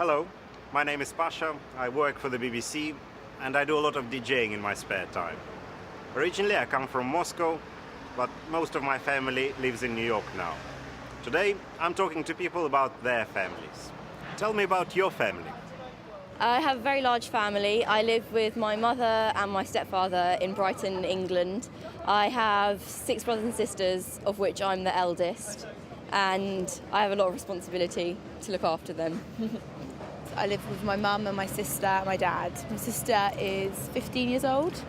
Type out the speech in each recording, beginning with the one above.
Hello, my name is Pasha, I work for the BBC and I do a lot of DJing in my spare time. Originally I come from Moscow, but most of my family lives in New York now. Today I'm talking to people about their families. Tell me about your family. I have a very large family. I live with my mother and my stepfather in Brighton, England. I have 6 brothers and sisters, of which I'm the eldest, and I have a lot of responsibility to look after them. I live with my mum and my sister and my dad. My sister is 15 years old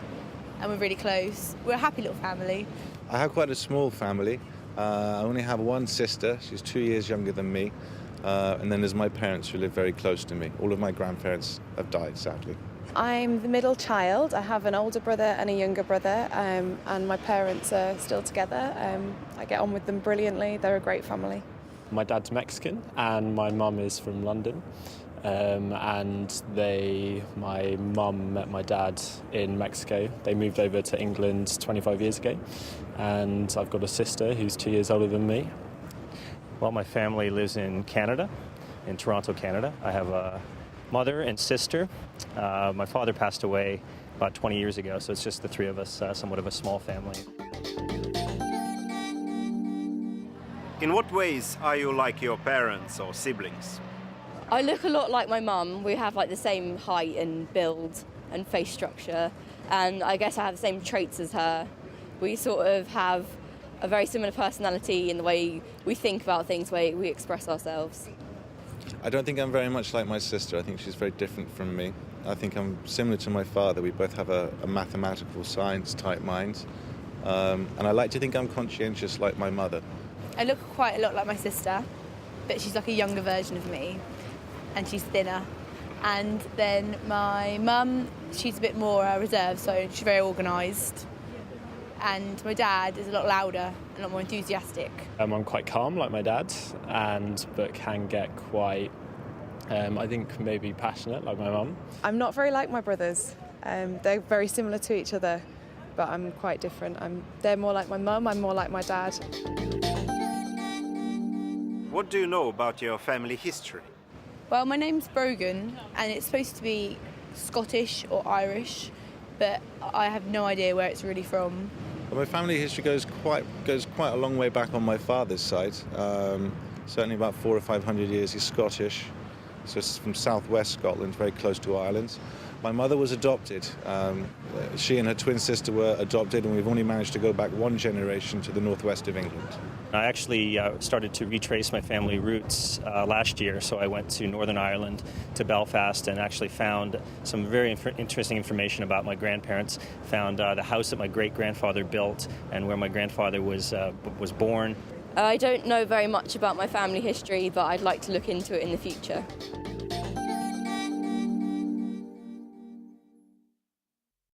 and we're really close. We're a happy little family. I have quite a small family. I only have one sister. She's 2 years younger than me. And then there's my parents who live very close to me. All of my grandparents have died, sadly. I'm the middle child. I have an older brother and a younger brother, and my parents are still together. I get on with them brilliantly. They're a great family. My dad's Mexican and my mum is from London. My mum met my dad in Mexico. They moved over to England 25 years ago. And I've got a sister who's 2 years older than me. Well, my family lives in Canada, in Toronto, Canada. I have a mother and sister. My father passed away about 20 years ago, so it's just the three of us, somewhat of a small family. In what ways are you like your parents or siblings? I look a lot like my mum. We have like the same height and build and face structure, and I guess I have the same traits as her. We sort of have a very similar personality in the way we think about things, the way we express ourselves. I don't think I'm very much like my sister. I think she's very different from me. I think I'm similar to my father. We both have a mathematical science type mind. And I like to think I'm conscientious like my mother. I look quite a lot like my sister, but she's like a younger version of me and she's thinner. And then my mum, she's a bit more reserved, so she's very organised. And my dad is a lot louder and a lot more enthusiastic. I'm quite calm like my dad, but can get quite, I think maybe passionate like my mum. I'm not very like my brothers. They're very similar to each other, but I'm quite different. They're more like my mum, I'm more like my dad. What do you know about your family history? Well, my name's Brogan and it's supposed to be Scottish or Irish, but I have no idea where it's really from. Well, my family history goes quite a long way back on my father's side. Certainly about 400 or 500 years. He's Scottish, so it's from southwest Scotland, very close to Ireland. My mother was adopted. She and her twin sister were adopted, and we've only managed to go back one generation to the northwest of England. I actually started to retrace my family roots last year, so I went to Northern Ireland, to Belfast, and actually found some very interesting information about my grandparents. Found the house that my great-grandfather built and where my grandfather was born. I don't know very much about my family history, but I'd like to look into it in the future.